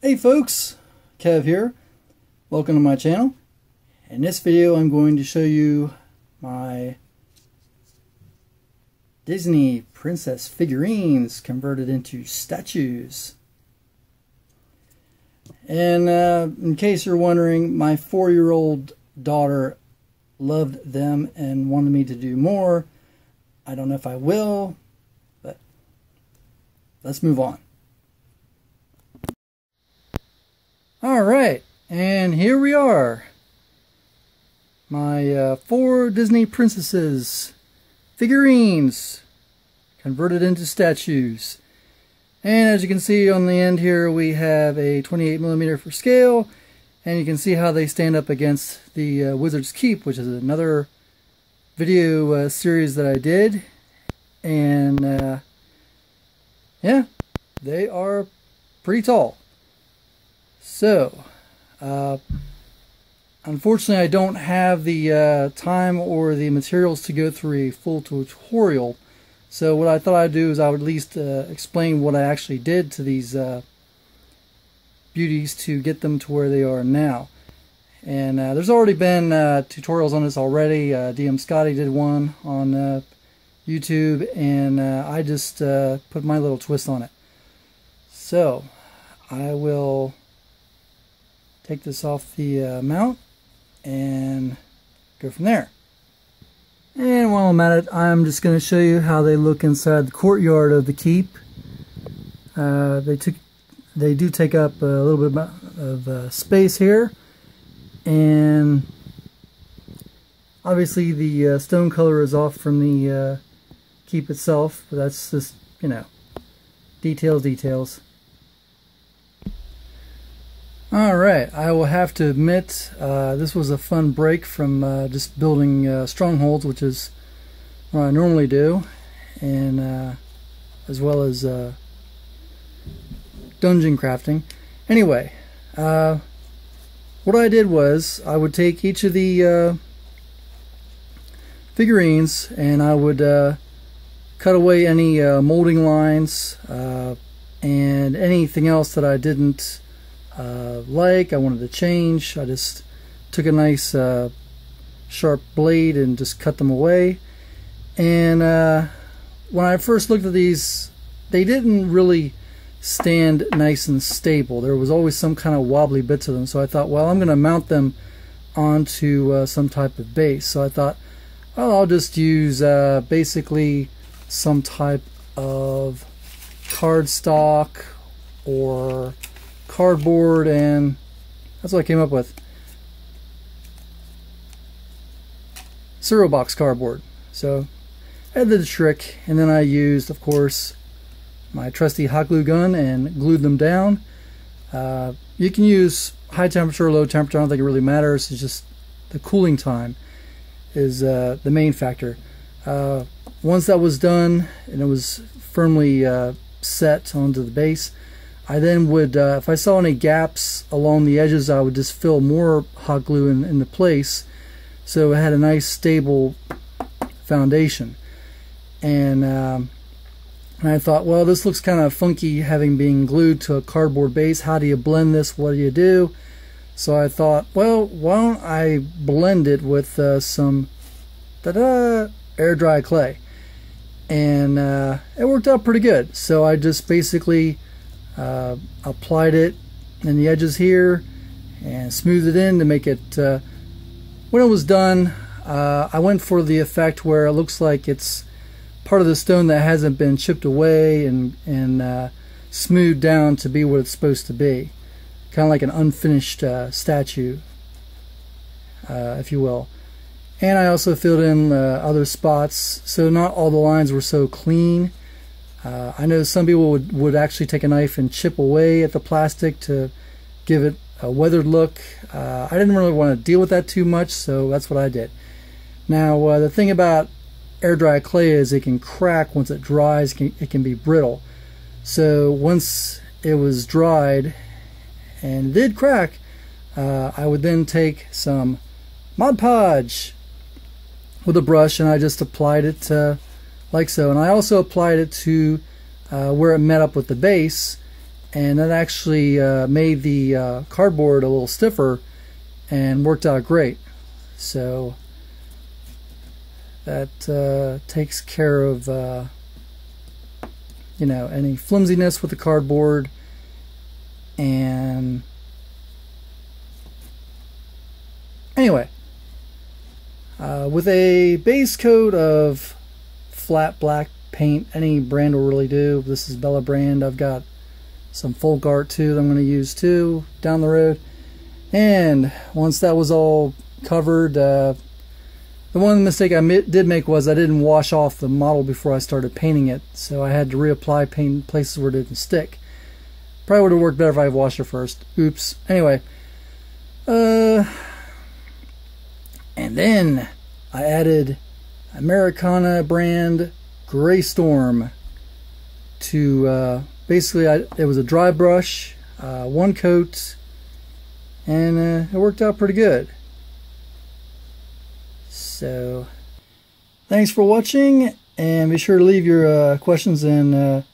Hey folks, Kev here. Welcome to my channel. In this video I'm going to show you my Disney princess figurines converted into statues. And in case you're wondering, my 4-year-old daughter loved them and wanted me to do more. I don't know if I will, but let's move on. Alright, and here we are. My 4 Disney princesses figurines converted into statues. And as you can see on the end here, we have a 28mm for scale, and you can see how they stand up against the Wizard's Keep, which is another video series that I did. And yeah, they are pretty tall. So, unfortunately I don't have the time or the materials to go through a full tutorial. So what I thought I'd do is I would at least explain what I actually did to these beauties to get them to where they are now. And there's already been tutorials on this already. DM Scotty did one on YouTube, and I just put my little twist on it. So I will take this off the mount and go from there. And while I'm at it, I'm just going to show you how they look inside the courtyard of the keep. They do take up a little bit of space here, and obviously the stone color is off from the keep itself, but that's just, you know, details. Alright, I will have to admit this was a fun break from just building strongholds, which is what I normally do, and as well as dungeon crafting. Anyway, what I did was I would take each of the figurines and I would cut away any molding lines and anything else that I didn't I wanted to change. I just took a nice sharp blade and just cut them away. And when I first looked at these, they didn't really stand nice and stable. There was always some kind of wobbly bit to them, so I thought, well, I'm going to mount them onto some type of base. So I thought, well, I'll just use basically some type of cardstock or cardboard, and that's what I came up with. Cereal box cardboard. So I did the trick, and then I used, of course, my trusty hot glue gun and glued them down. You can use high temperature or low temperature, I don't think it really matters. It's just the cooling time is the main factor. Once that was done and it was firmly set onto the base, I then would, if I saw any gaps along the edges, I would just fill more hot glue into place, so it had a nice stable foundation. And I thought, well, this looks kind of funky having been glued to a cardboard base. How do you blend this? What do you do? So I thought, well, why don't I blend it with some air dry clay? And it worked out pretty good. So I just basically applied it in the edges here and smoothed it in to make it, when it was done, I went for the effect where it looks like it's part of the stone that hasn't been chipped away and smoothed down to be what it's supposed to be, kind of like an unfinished statue, if you will. And I also filled in other spots, so not all the lines were so clean. I know some people would actually take a knife and chip away at the plastic to give it a weathered look. I didn't really want to deal with that too much, so that's what I did. Now, the thing about air dry clay is it can crack once it dries. It can be brittle. So once it was dried and it did crack, I would then take some Mod Podge with a brush, and I just applied it like so. And I also applied it to where it met up with the base, and that actually made the cardboard a little stiffer and worked out great. So that takes care of you know, any flimsiness with the cardboard. And anyway, with a base coat of flat black paint, any brand will really do. This is Bella brand. I've got some folk art too that I'm going to use too down the road. And once that was all covered, the one mistake I did make was I didn't wash off the model before I started painting it, so I had to reapply paint in places where it didn't stick. Probably would have worked better if I had washed it first. Oops. Anyway, and then I added Americana brand Gray Storm to basically it was a dry brush, one coat, and it worked out pretty good. So thanks for watching, and be sure to leave your questions and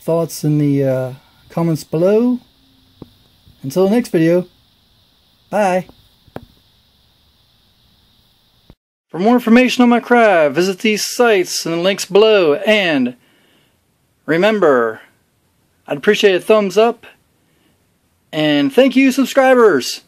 thoughts in the comments below. Until the next video, bye. For more information on my craft, visit these sites and the links below, and remember, I'd appreciate a thumbs up, and thank you, subscribers!